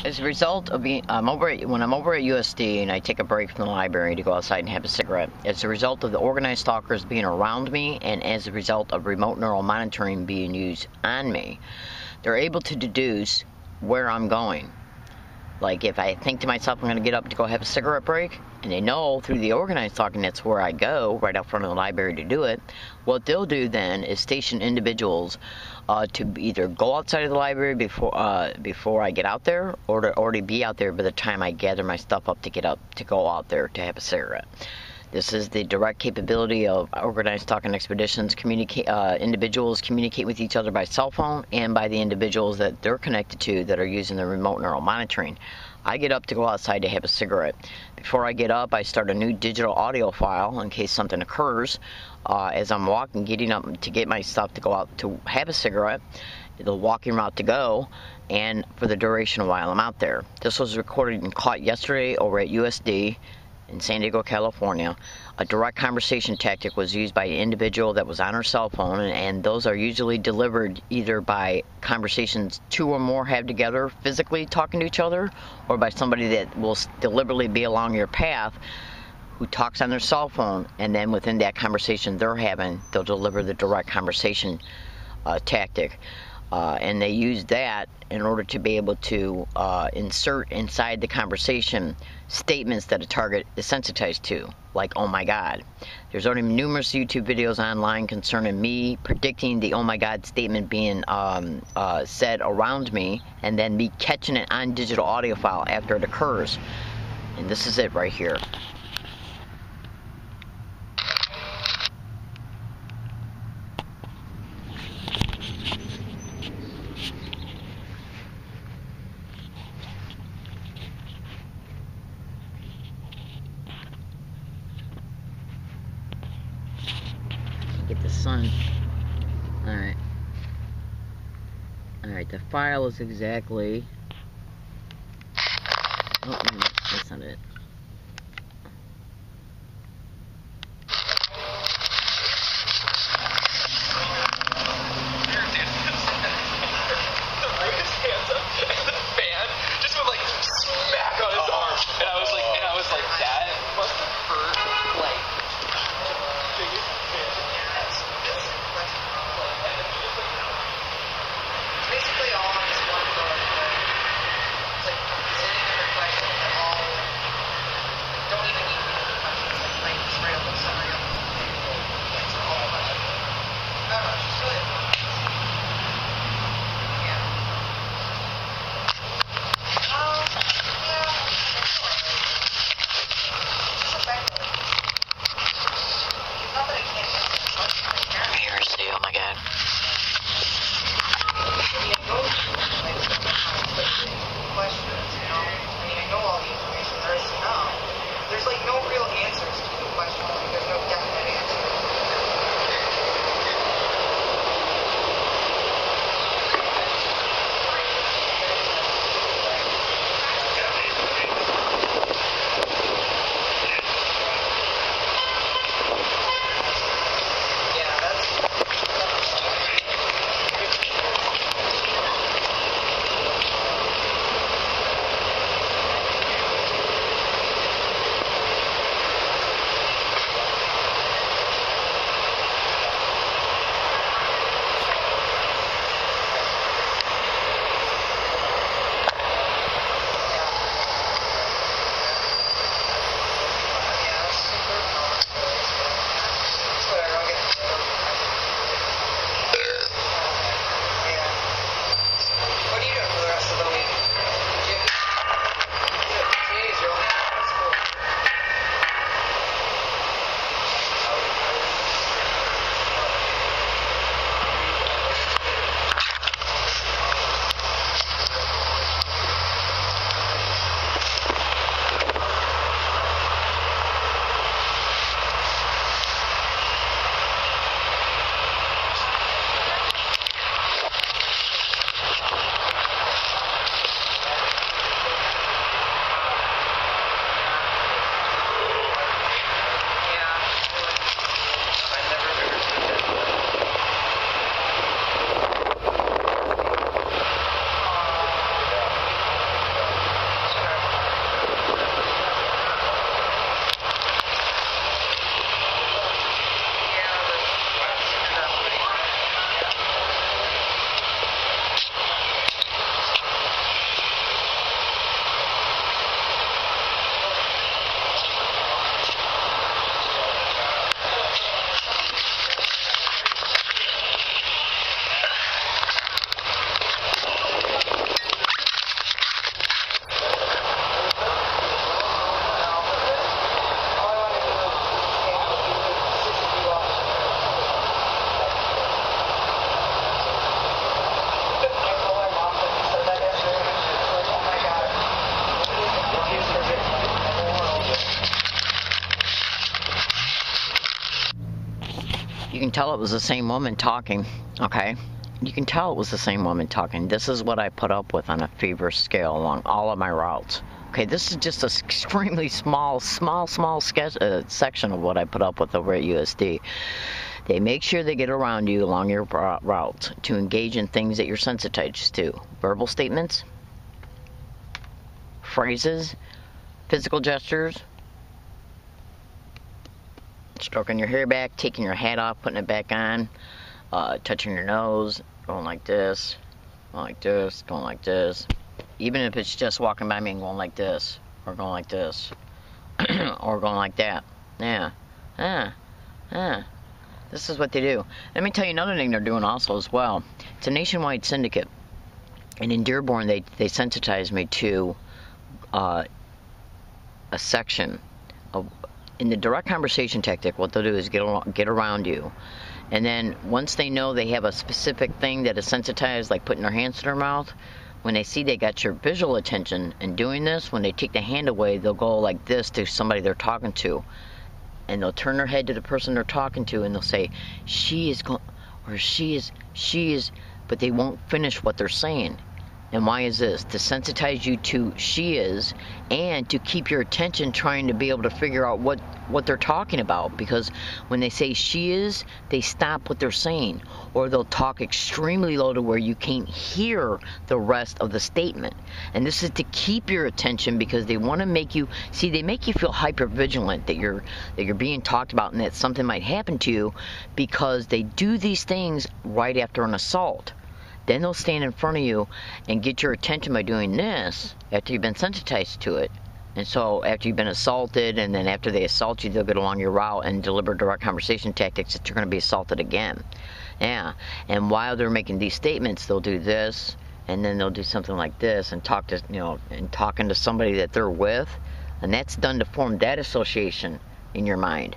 As a result of being, when I'm over at USD and I take a break from the library to go outside and have a cigarette, it's a result of the organized stalkers being around me, and as a result of remote neural monitoring being used on me. They're able to deduce where I'm going. Like if I think to myself I'm going to get up to go have a cigarette break, and they know through the organized stalking that's where I go, right out front of the library to do it, what they'll do then is station individuals to either go outside of the library before I get out there, or to already be out there by the time I gather my stuff up to get up to go out there to have a cigarette. This is the direct capability of organized stalking expeditions. Individuals communicate with each other by cell phone and by the individuals that they're connected to that are using the remote neural monitoring. I get up to go outside to have a cigarette. Before I get up, I start a new digital audio file in case something occurs. As I'm walking, getting up to get my stuff to go out to have a cigarette, the walking route to go, and for the duration while I'm out there. This was recorded and caught yesterday over at USD in San Diego, California. A direct conversation tactic was used by an individual that was on her cell phone, and those are usually delivered either by conversations two or more have together, physically talking to each other, or by somebody that will deliberately be along your path who talks on their cell phone, and then within that conversation they're having, they'll deliver the direct conversation tactic. And they use that in order to be able to insert inside the conversation statements that a target is sensitized to, like, oh my god. There's already numerous YouTube videos online concerning me predicting the oh my god statement being said around me, and then me catching it on digital audio file after it occurs. And this is it right here. Get the sun. Alright. Alright, the file is exactly... Oh, no, that's not it. You can tell it was the same woman talking, okay? You can tell it was the same woman talking. This is what I put up with on a fever scale along all of my routes. Okay, this is just an extremely small sketch, section of what I put up with over at USD. They make sure they get around you along your route to engage in things that you're sensitized to. Verbal statements, phrases, physical gestures, stroking your hair back, taking your hat off, putting it back on, touching your nose, going like this, going like this, going like this. Even if it's just walking by me and going like this, or going like this, or going like that. Yeah. This is what they do. Let me tell you another thing they're doing also as well. It's a nationwide syndicate. And in Dearborn, they sensitized me to a section of, in the direct conversation tactic, what they'll do is get around you. And then once they know they have a specific thing that is sensitized, like putting their hands to their mouth, when they see they got your visual attention and doing this, when they take the hand away, they'll go like this to somebody they're talking to. And they'll turn their head to the person they're talking to and they'll say, she is going, or she is, but they won't finish what they're saying. And why is this? To sensitize you to she is, and to keep your attention trying to be able to figure out what they're talking about. Because when they say she is, they stop what they're saying. Or they'll talk extremely low to where you can't hear the rest of the statement. And this is to keep your attention because they want to make you, see, they make you feel hypervigilant that you're being talked about and that something might happen to you, because they do these things right after an assault. Then they'll stand in front of you and get your attention by doing this after you've been sensitized to it. And so after you've been assaulted, and then after they assault you, they'll get along your route and deliver direct conversation tactics that you're going to be assaulted again. Yeah. And while they're making these statements, they'll do this, and then they'll do something like this and talk to, and talking to somebody that they're with. And that's done to form that association in your mind.